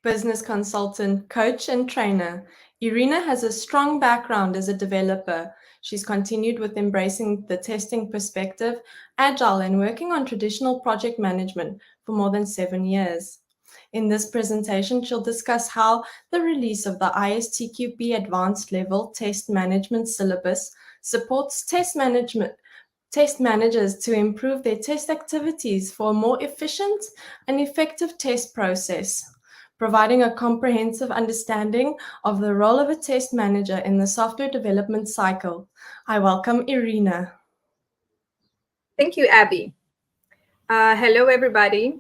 business consultant, coach, and trainer. Irina has a strong background as a developer. She's continued with embracing the testing perspective, Agile, and working on traditional project management for more than 7 years. In this presentation, she'll discuss how the release of the ISTQB Advanced Level Test Management Syllabus supports test managers to improve their test activities for a more efficient and effective test process, providing a comprehensive understanding of the role of a test manager in the software development cycle. I welcome Irina. Thank you, Abby. Hello, everybody.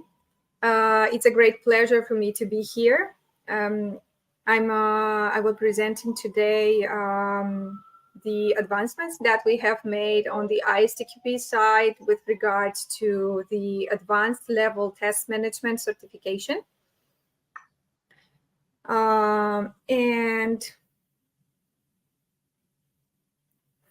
It's a great pleasure for me to be here. I will presenting today the advancements that we have made on the ISTQB side with regards to the advanced level test management certification. And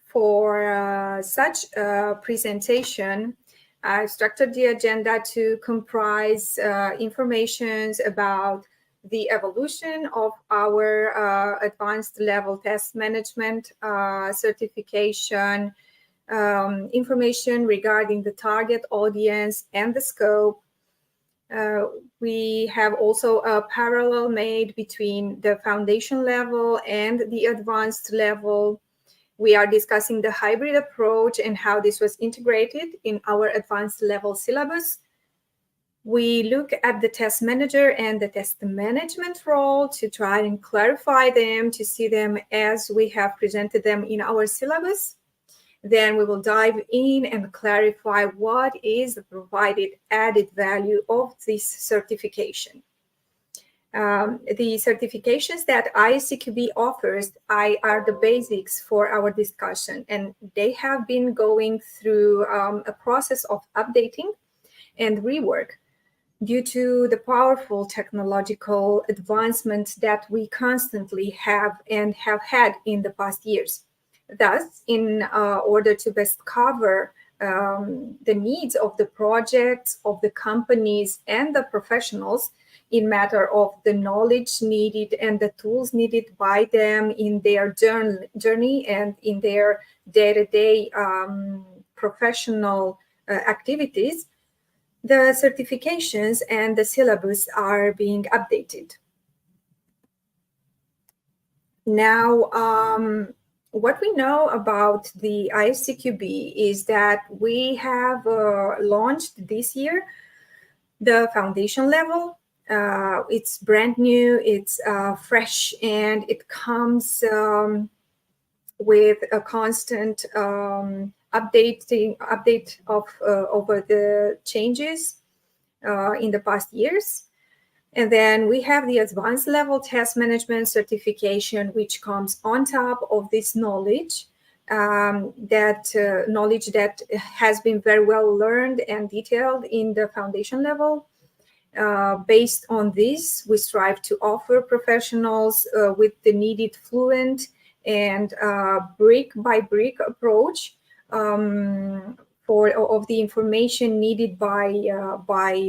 for such a presentation, I structured the agenda to comprise information about the evolution of our advanced level test management certification, information regarding the target audience and the scope. We have also a parallel made between the foundation level and the advanced level. We are discussing the hybrid approach and how this was integrated in our advanced level syllabus. We look at the test manager and the test management role to try and clarify them, to see them as we have presented them in our syllabus. Then we will dive in and clarify what is the provided added value of this certification. The certifications that ISTQB offers are the basics for our discussion, and they have been going through a process of updating and rework due to the powerful technological advancements that we constantly have and have had in the past years. Thus, in order to best cover the needs of the projects, of the companies, and the professionals in matter of the knowledge needed and the tools needed by them in their journey and in their day-to-day professional activities, the certifications and the syllabus are being updated. Now, what we know about the ISTQB is that we have launched this year the foundation level. It's brand new, it's fresh, and it comes with a constant update of over the changes in the past years. And then we have the advanced level test management certification, which comes on top of this knowledge, knowledge that has been very well learned and detailed in the foundation level. Based on this, we strive to offer professionals with the needed fluent and brick-by-brick approach of the information needed by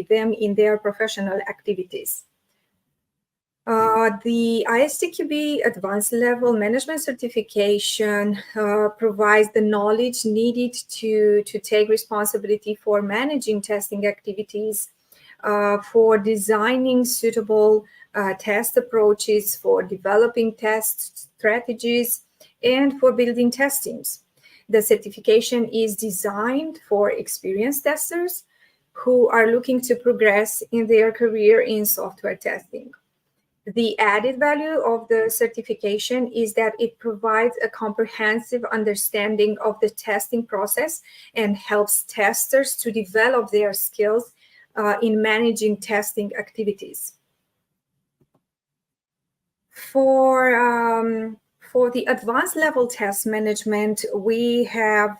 them in their professional activities. The ISTQB Advanced Level Management Certification provides the knowledge needed to take responsibility for managing testing activities, for designing suitable test approaches, for developing test strategies, and for building test teams. The certification is designed for experienced testers who are looking to progress in their career in software testing. The added value of the certification is that it provides a comprehensive understanding of the testing process and helps testers to develop their skills in managing testing activities. For the advanced level test management, we have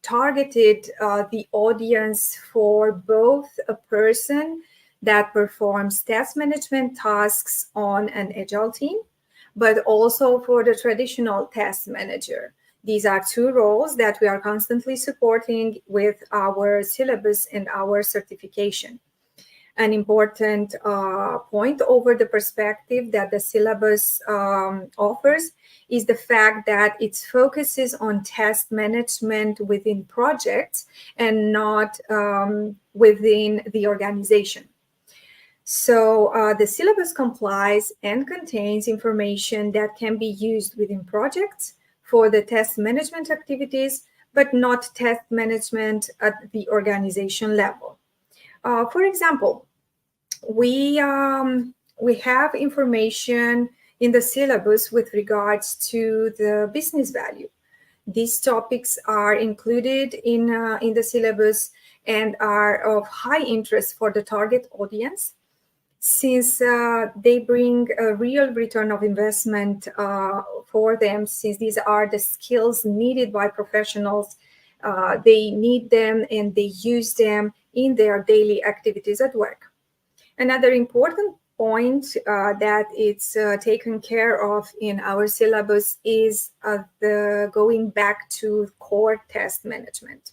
targeted the audience for both a person that performs test management tasks on an Agile team, but also for the traditional test manager. These are two roles that we are constantly supporting with our syllabus and our certification. An important point over the perspective that the syllabus offers is the fact that it focuses on test management within projects and not within the organization. So the syllabus complies and contains information that can be used within projects for the test management activities, but not test management at the organization level. For example, we have information in the syllabus with regards to the business value. These topics are included in the syllabus and are of high interest for the target audience, since they bring a real return of investment for them, since these are the skills needed by professionals. They need them and they use them in their daily activities at work. Another important point that it's taken care of in our syllabus is the going back to core test management.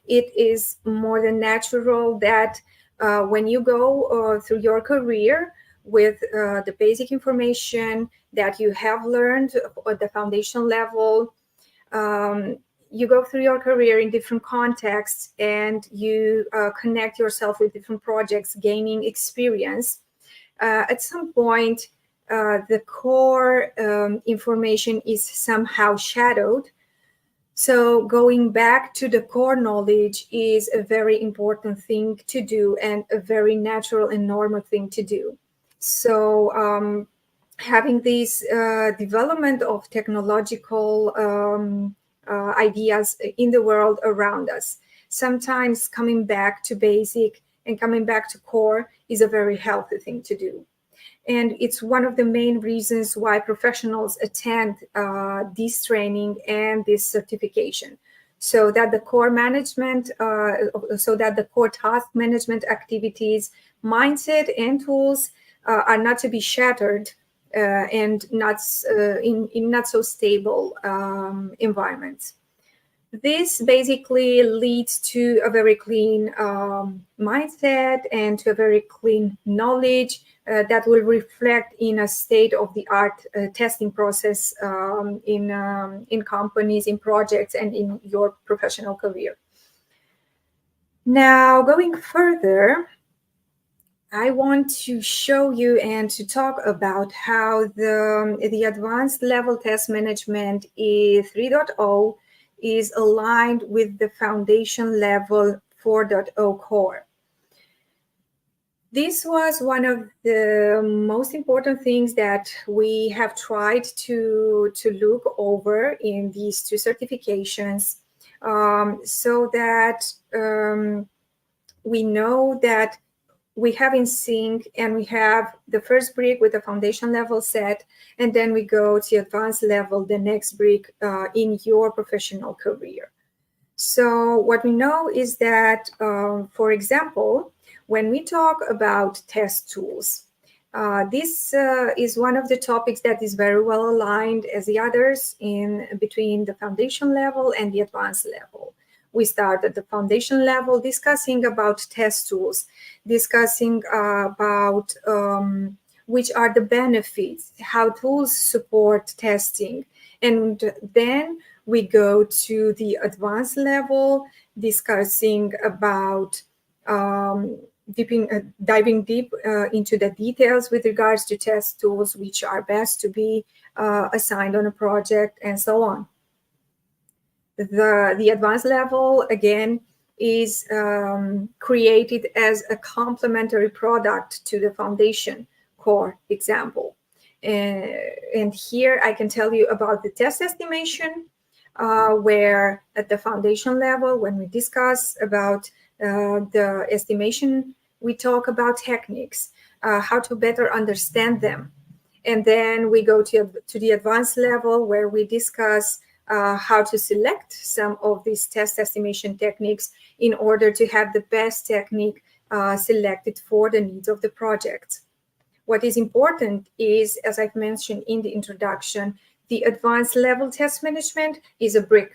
It is more than natural that when you go through your career with the basic information that you have learned at the foundation level, you go through your career in different contexts and you connect yourself with different projects, gaining experience. At some point, the core information is somehow shadowed. So going back to the core knowledge is a very important thing to do and a very natural and normal thing to do. So having this development of technological ideas in the world around us, sometimes coming back to basic and coming back to core is a very healthy thing to do. And it's one of the main reasons why professionals attend this training and this certification, so that the core management, so that the core task management activities, mindset, and tools are not to be shattered and not in not so stable environments. This basically leads to a very clean mindset and to a very clean knowledge that will reflect in a state-of-the-art testing process in companies, in projects, and in your professional career. Now, going further, I want to show you and to talk about how the advanced level test management 3.0 is aligned with the foundation level 4.0 core. This was one of the most important things that we have tried to look over in these two certifications, so that we know that we have in sync and we have the first brick with the foundation level set, and then we go to advanced level, the next brick in your professional career. So what we know is that, for example, when we talk about test tools, this is one of the topics that is very well aligned as the others in between the foundation level and the advanced level. We start at the foundation level discussing about test tools, discussing about which are the benefits, how tools support testing. And then we go to the advanced level, discussing about diving deep into the details with regards to test tools, which are best to be assigned on a project, and so on. The advanced level, again, is created as a complementary product to the foundation core example. And here I can tell you about the test estimation, where at the foundation level, when we discuss about the estimation, we talk about techniques, how to better understand them. And then we go to the advanced level, where we discuss how to select some of these test estimation techniques in order to have the best technique selected for the needs of the project. What is important is, as I've mentioned in the introduction, the advanced level test management is a brick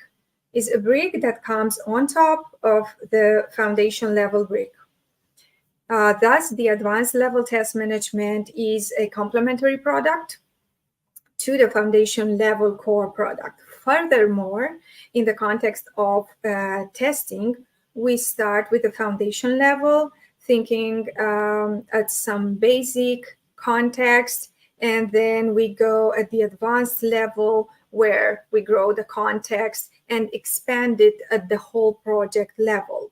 that comes on top of the foundation level brick. Thus, the advanced level test management is a complementary product to the foundation level core product. Furthermore, in the context of testing, we start with the foundation level, thinking at some basic context, and then we go at the advanced level where we grow the context and expand it at the whole project level.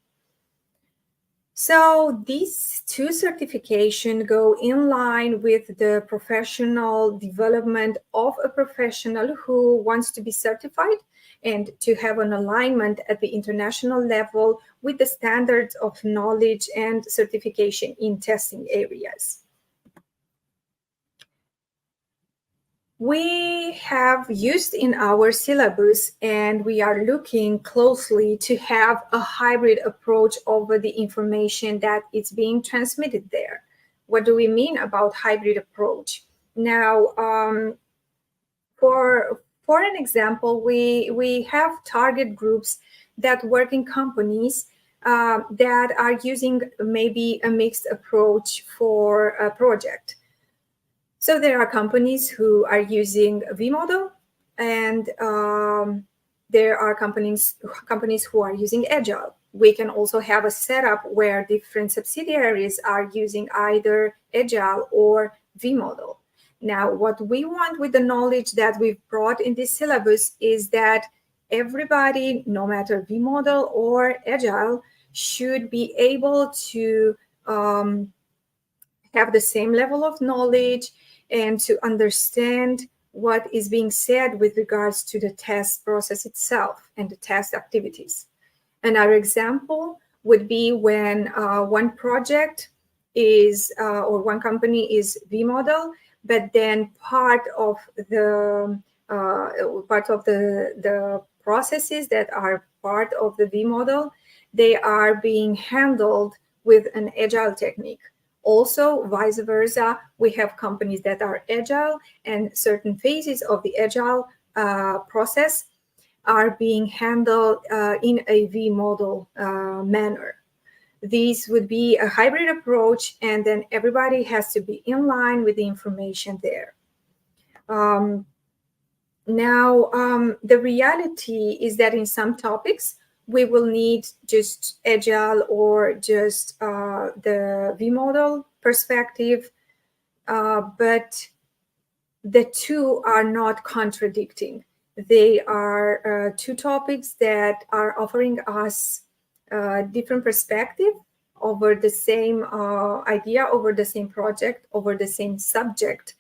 So these two certifications go in line with the professional development of a professional who wants to be certified and to have an alignment at the international level with the standards of knowledge and certification in testing areas. We have used in our syllabus, and we are looking closely to have a hybrid approach over the information that is being transmitted there. What do we mean about hybrid approach? Now, for an example, we have target groups that work in companies that are using maybe a mixed approach for a project. So there are companies who are using a V model, and there are companies who are using Agile. We can also have a setup where different subsidiaries are using either Agile or V model. Now, what we want with the knowledge that we've brought in this syllabus is that everybody, no matter V model or Agile, should be able to have the same level of knowledge and to understand what is being said with regards to the test process itself and the test activities. Another example would be when one project is, or one company is V model, but then part of the processes that are part of the V model, they are being handled with an Agile technique. Also, vice versa, we have companies that are Agile, and certain phases of the Agile process are being handled in a V model manner. These would be a hybrid approach, and then everybody has to be in line with the information there. The reality is that in some topics, we will need just Agile or just the V model perspective, but the two are not contradicting. They are two topics that are offering us different perspective over the same idea, over the same project, over the same subject,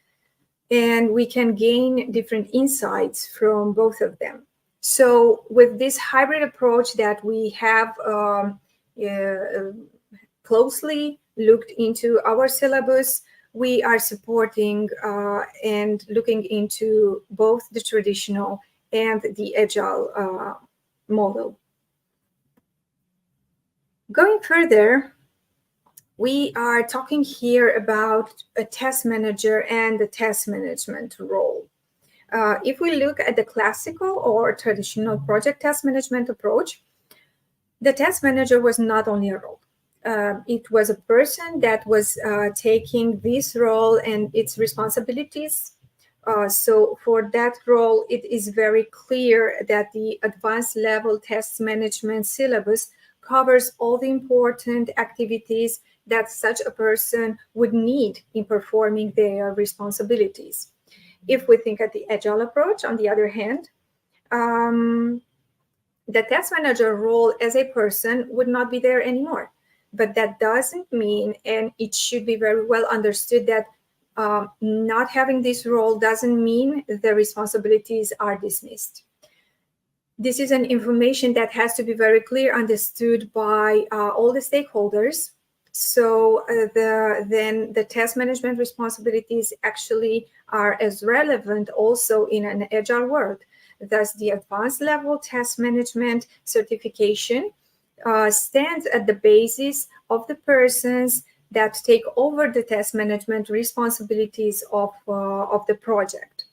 and we can gain different insights from both of them. So with this hybrid approach that we have closely looked into our syllabus, we are supporting and looking into both the traditional and the Agile model. Going further, we are talking here about a test manager and the test management role. If we look at the classical or traditional project test management approach, the test manager was not only a role. It was a person that was taking this role and its responsibilities. So for that role, it is very clear that the advanced level test management syllabus covers all the important activities that such a person would need in performing their responsibilities. If we think at the Agile approach, on the other hand, the test manager role as a person would not be there anymore. But that doesn't mean, and it should be very well understood, that not having this role doesn't mean the responsibilities are dismissed. This is an information that has to be very clear understood by all the stakeholders. So then the test management responsibilities actually are as relevant also in an Agile world. Thus, the advanced level test management certification stands at the basis of the persons that take over the test management responsibilities of the project.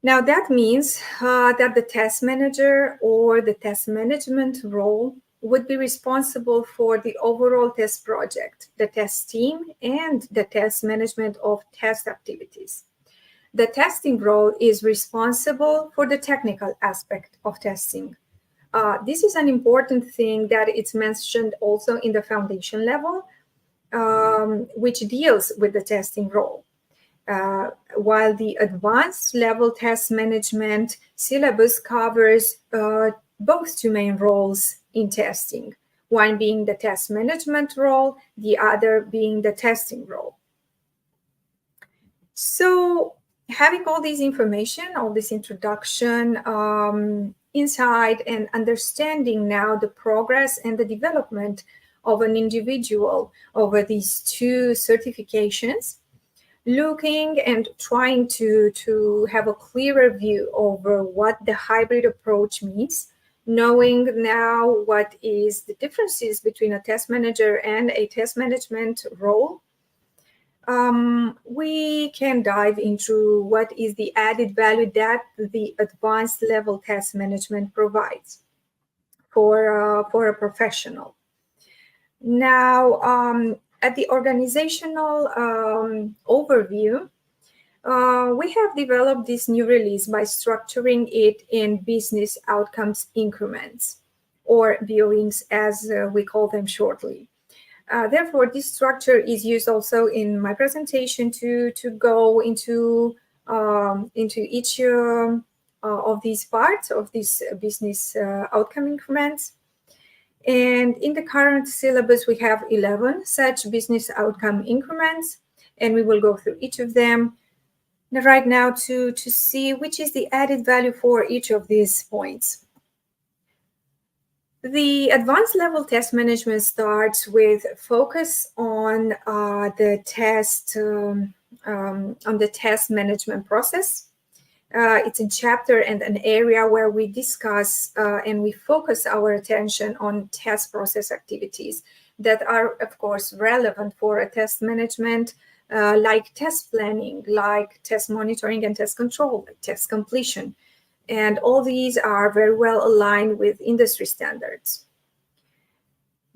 Now, that means that the test manager or the test management role would be responsible for the overall test project, the test team, and the test management of test activities. The testing role is responsible for the technical aspect of testing. This is an important thing that it's mentioned also in the foundation level, which deals with the testing role. While the advanced level test management syllabus covers both two main roles in testing, one being the test management role, the other being the testing role. So having all this information, all this introduction, insight and understanding now the progress and the development of an individual over these two certifications, looking and trying to have a clearer view over what the hybrid approach means, knowing now what is the differences between a test manager and a test management role, we can dive into what is the added value that the advanced level test management provides for a professional. Now, at the organizational overview, we have developed this new release by structuring it in business outcomes increments, or BOINCs as we call them shortly. Therefore, this structure is used also in my presentation to go into each of these parts of these business outcome increments. And in the current syllabus, we have 11 such business outcome increments, and we will go through each of them right now to see which is the added value for each of these points. The advanced level test management starts with focus on the test management process. It's a chapter and an area where we discuss and we focus our attention on test process activities that are, of course, relevant for a test management, like test planning, like test monitoring and test control, like test completion. And all these are very well aligned with industry standards.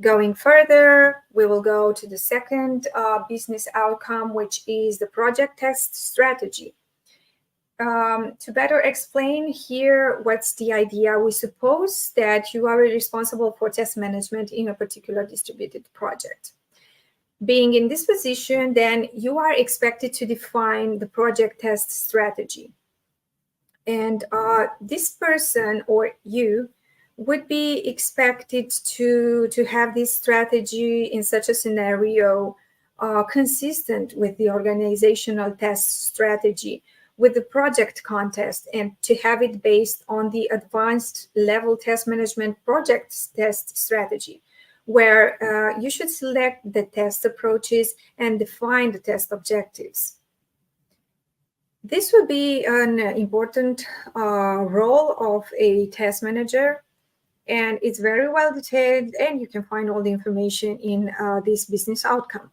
Going further, we will go to the second business outcome, which is the project test strategy. To better explain here what's the idea, we suppose that you are responsible for test management in a particular distributed project. Being in this position, then you are expected to define the project test strategy. And this person or you would be expected to have this strategy in such a scenario consistent with the organizational test strategy, with the project context, and to have it based on the advanced level test management project test strategy, where you should select the test approaches and define the test objectives. This would be an important role of a test manager, and it's very well detailed, and you can find all the information in this business outcome.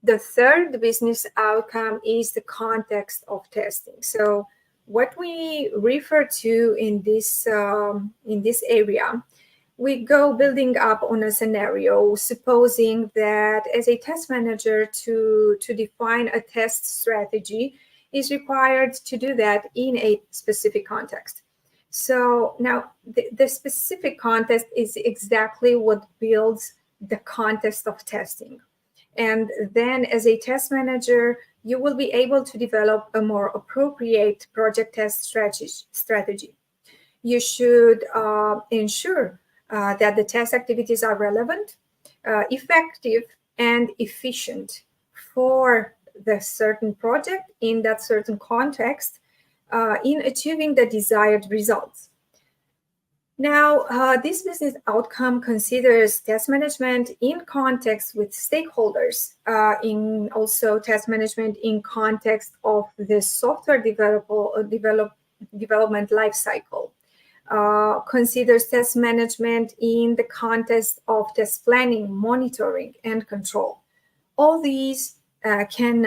The third business outcome is the context of testing. So what we refer to in this area, we go building up on a scenario, supposing that as a test manager to define a test strategy is required to do that in a specific context. So now the specific context is exactly what builds the context of testing. And then as a test manager, you will be able to develop a more appropriate project test strategy. You should ensure that the test activities are relevant, effective, and efficient for the certain project in that certain context in achieving the desired results. Now, this business outcome considers test management in context with stakeholders, in also test management in context of the software development lifecycle, considers test management in the context of test planning, monitoring, and control. All these you can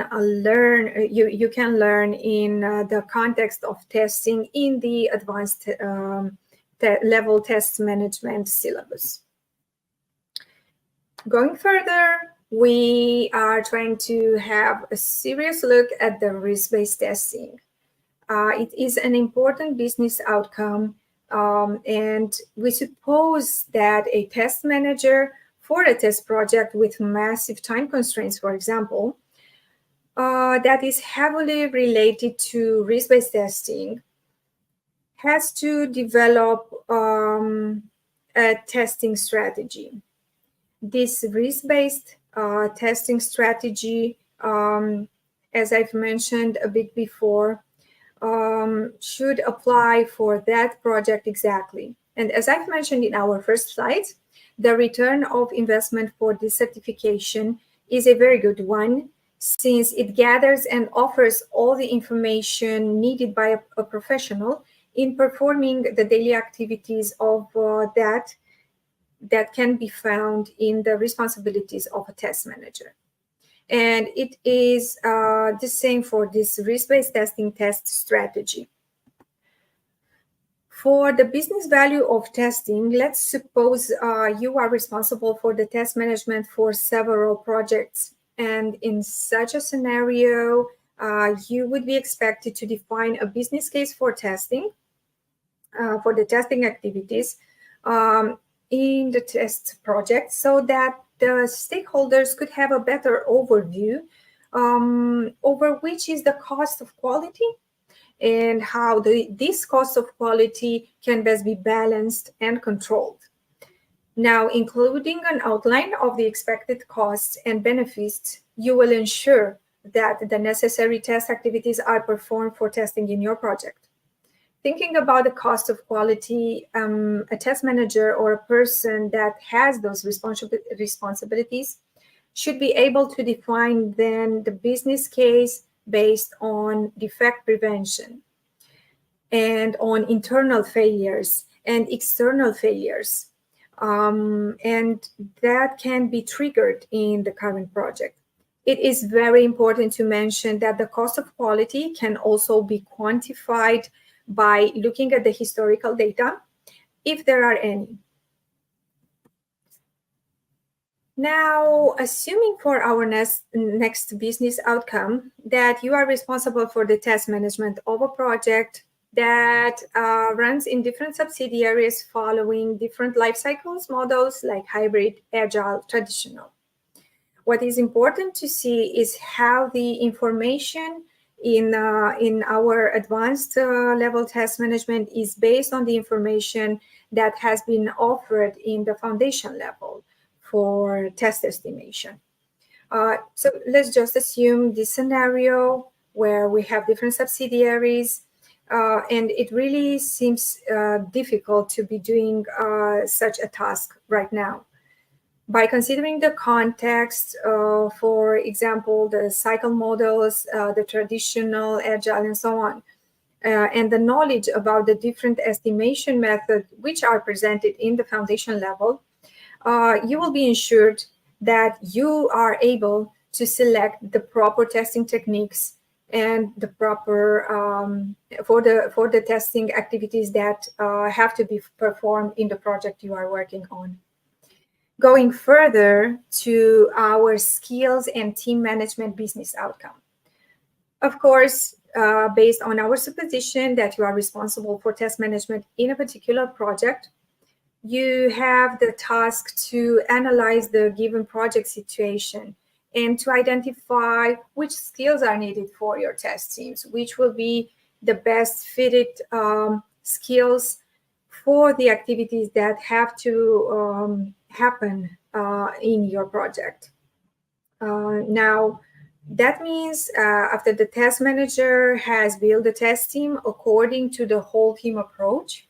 learn in the context of testing in the advanced level test management syllabus. Going further, we are trying to have a serious look at the risk-based testing. It is an important business outcome, and we suppose that a test manager for a test project with massive time constraints, for example, that is heavily related to risk-based testing, has to develop a testing strategy. This risk-based testing strategy, as I've mentioned a bit before, should apply for that project exactly. And as I've mentioned in our first slide, the return of investment for this certification is a very good one, since it gathers and offers all the information needed by a professional in performing the daily activities of that can be found in the responsibilities of a test manager. And it is the same for this risk-based testing test strategy. For the business value of testing, let's suppose you are responsible for the test management for several projects. And in such a scenario, you would be expected to define a business case for testing, for the testing activities in the test project, so that the stakeholders could have a better overview over which is the cost of quality and how this cost of quality can best be balanced and controlled. Now, including an outline of the expected costs and benefits, you will ensure that the necessary test activities are performed for testing in your project. Thinking about the cost of quality, a test manager or a person that has those responsibilities should be able to define then the business case based on defect prevention and on internal failures and external failures. And that can be triggered in the current project. It is very important to mention that the cost of quality can also be quantified by looking at the historical data, if there are any. Now, assuming for our next business outcome that you are responsible for the test management of a project that runs in different subsidiaries following different life cycles models like hybrid, agile, traditional. What is important to see is how the information in our advanced level test management is based on the information that has been offered in the foundation level for test estimation. So let's just assume this scenario where we have different subsidiaries, and it really seems difficult to be doing such a task right now. By considering the context, for example, the cycle models, the traditional, agile, and so on, and the knowledge about the different estimation methods which are presented in the foundation level, you will be ensured that you are able to select the proper testing techniques and the proper for the testing activities that have to be performed in the project you are working on. Going further to our skills and team management business outcome. Of course, based on our supposition that you are responsible for test management in a particular project, you have the task to analyze the given project situation and to identify which skills are needed for your test teams, which will be the best fitted skills for the activities that have to happen in your project. Now, that means after the test manager has built the test team according to the whole team approach,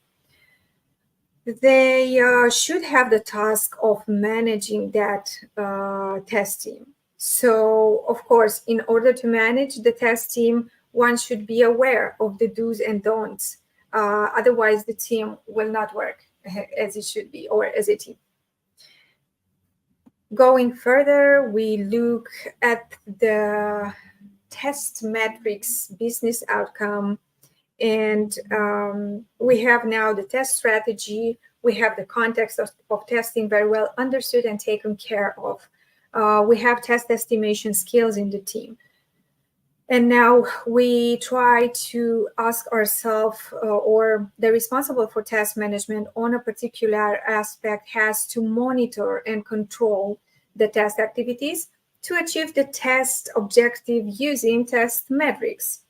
they should have the task of managing that test team. So, of course, in order to manage the test team, one should be aware of the do's and don'ts. Otherwise, the team will not work as it should be or as a team. Going further, we look at the test metrics business outcome. And we have now the test strategy We have the context of testing very well understood and taken care of. We have test estimation skills in the team. And now we try to ask ourselves, or the responsible for test management on a particular aspect has to monitor and control the test activities to achieve the test objective using test metrics.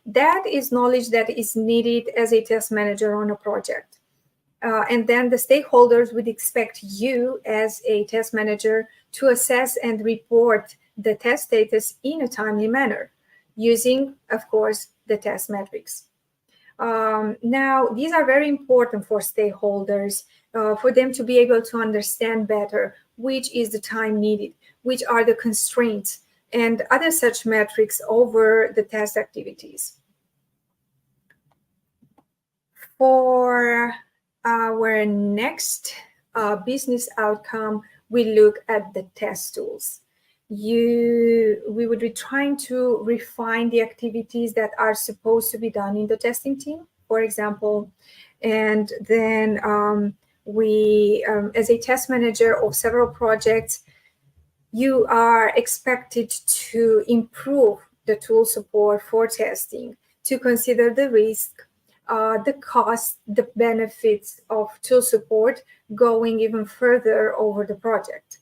That is knowledge that is needed as a test manager on a project. And then the stakeholders would expect you as a test manager to assess and report the test status in a timely manner, using, of course, the test metrics. Now, these are very important for stakeholders, for them to be able to understand better which is the time needed, which are the constraints, and other such metrics over the test activities. For our next business outcome, we look at the test tools. We would be trying to refine the activities that are supposed to be done in the testing team, for example, and then as a test manager of several projects, you are expected to improve the tool support for testing, to consider the risk, the cost, the benefits of tool support, going even further over the project.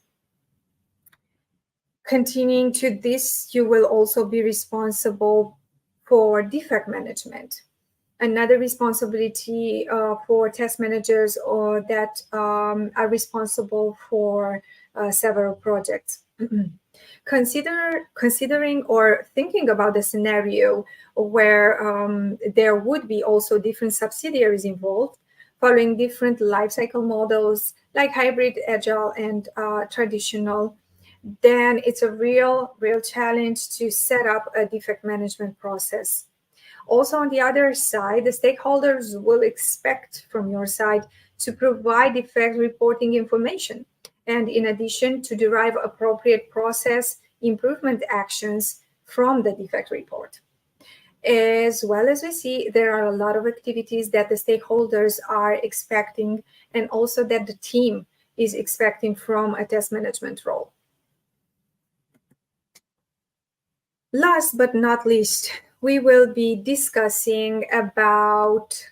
Continuing to this, you will also be responsible for defect management. Another responsibility for test managers that are responsible for several projects. Considering or thinking about the scenario where there would be also different subsidiaries involved, following different lifecycle models like hybrid, agile, and traditional, then it's a real challenge to set up a defect management process. Also, on the other side, the stakeholders will expect from your side to provide defect reporting information, and in addition, to derive appropriate process improvement actions from the defect report. As well as we see, there are a lot of activities that the stakeholders are expecting, and also that the team is expecting from a test management role. Last but not least, we will be discussing about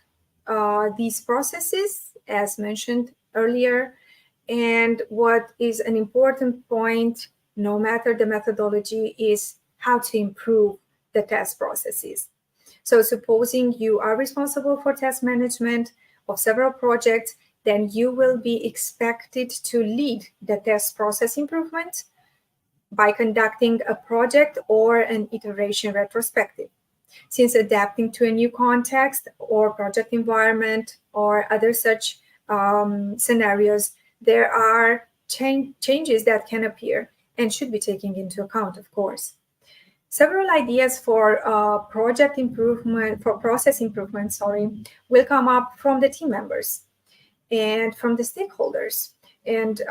these processes, as mentioned earlier, and what is an important point, no matter the methodology, is how to improve the test processes. So supposing you are responsible for test management of several projects, then you will be expected to lead the test process improvement by conducting a project or an iteration retrospective. Since adapting to a new context or project environment or other such scenarios, there are changes that can appear and should be taken into account, of course. Several ideas for project improvement, for process improvement, will come up from the team members and from the stakeholders. And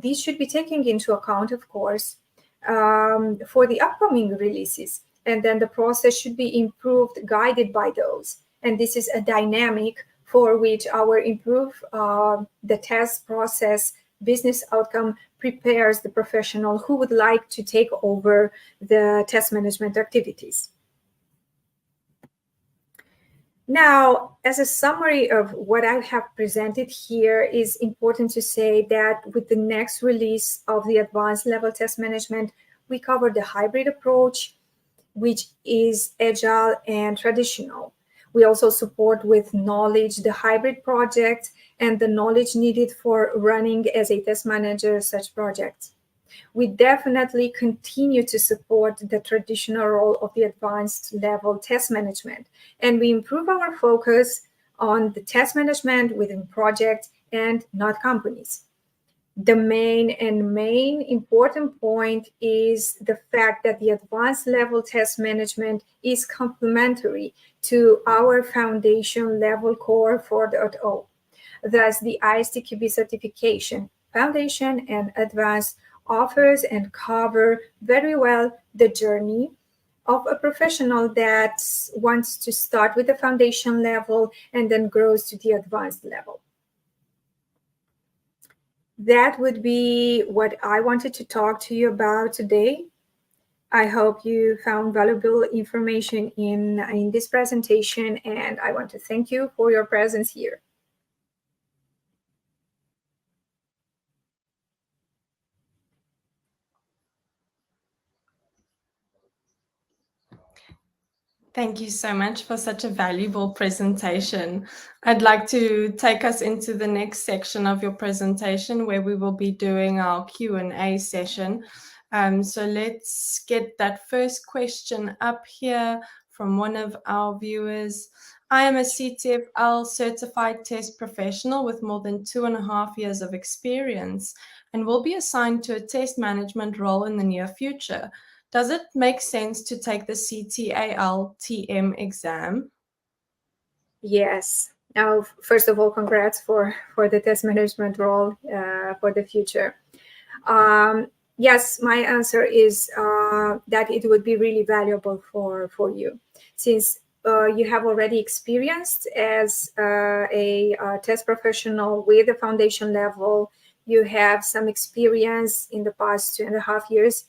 these should be taken into account, of course, for the upcoming releases. And then the process should be improved, guided by those. And this is a dynamic for which our improve the test process business outcome prepares the professional who would like to take over the test management activities. Now, as a summary of what I have presented here, is important to say that with the next release of the advanced level test management, we cover the hybrid approach, which is agile and traditional. We also support with knowledge the hybrid project and the knowledge needed for running as a test manager such projects. We definitely continue to support the traditional role of the advanced level test management, and we improve our focus on the test management within projects and not companies. The main important point is the fact that the advanced level test management is complementary to our foundation level core 4.0. Thus, the ISTQB certification, foundation and advanced, offers and cover very well the journey of a professional that wants to start with the foundation level and then grows to the advanced level. that would be what I wanted to talk to you about today. I hope you found valuable information in this presentation, and I want to thank you for your presence here. Thank you so much for such a valuable presentation. I'd like to take us into the next section of your presentation where we will be doing our Q&A session. So let's get that first question up here from one of our viewers. I am a CTFL certified test professional with more than 2.5 years of experience and will be assigned to a test management role in the near future. Does it make sense to take the CTAL-TM exam? Yes. Now, first of all, congrats for the test management role for the future. Yes, my answer is that it would be really valuable for you, since you have already experienced as a test professional with a foundation level. You have some experience in the past 2.5 years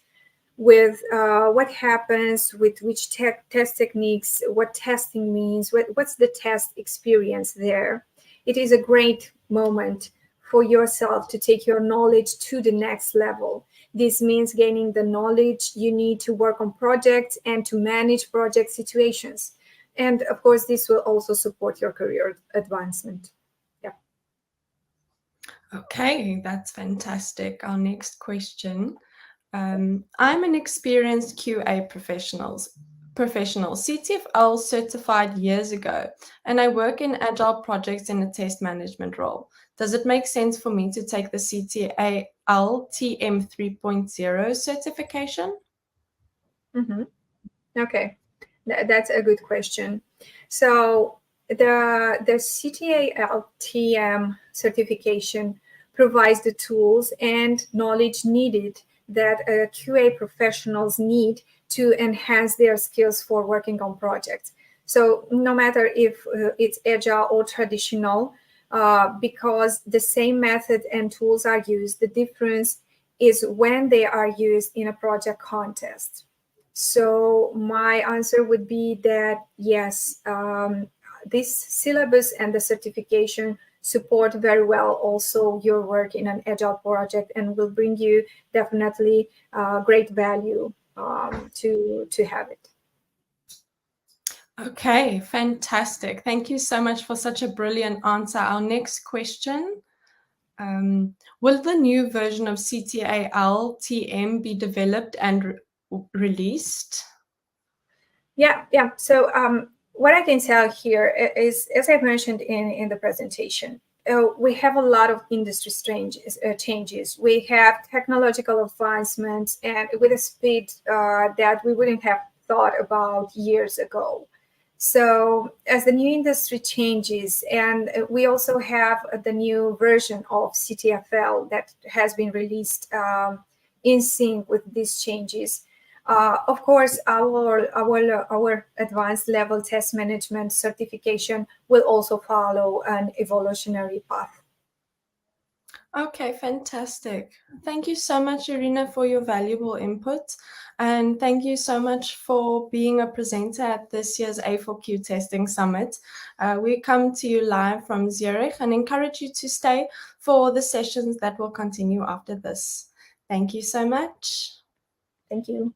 with what happens with which test techniques, what testing means, what's the test experience there. It is a great moment for yourself to take your knowledge to the next level. This means gaining the knowledge you need to work on projects and to manage project situations. And of course, this will also support your career advancement. Yeah. Okay, that's fantastic. Our next question. I'm an experienced QA professional, CTFL certified years ago, and I work in Agile projects in a test management role. Does it make sense for me to take the CTAL TM 3.0 certification? Mm-hmm. Okay, that's a good question. So the CTAL-TM certification provides the tools and knowledge needed that QA professionals need to enhance their skills for working on projects. So no matter if it's agile or traditional, because the same method and tools are used, the difference is when they are used in a project context. So my answer would be that yes, this syllabus and the certification support very well also your work in an agile project and will bring you definitely great value to have it. Okay, fantastic. Thank you so much for such a brilliant answer. Our next question. Will the new version of CTAL-TM be developed and released? Yeah. So what I can tell here is, as I mentioned in the presentation, we have a lot of industry changes. We have technological advancements and with a speed that we wouldn't have thought about years ago. So as the new industry changes, and we also have the new version of CTFL that has been released in sync with these changes. Of course, our advanced level test management certification will also follow an evolutionary path. Okay, fantastic. Thank you so much, Irina, for your valuable input. And thank you so much for being a presenter at this year's A4Q Testing Summit. We come to you live from Zürich and encourage you to stay for the sessions that will continue after this. Thank you so much. Thank you.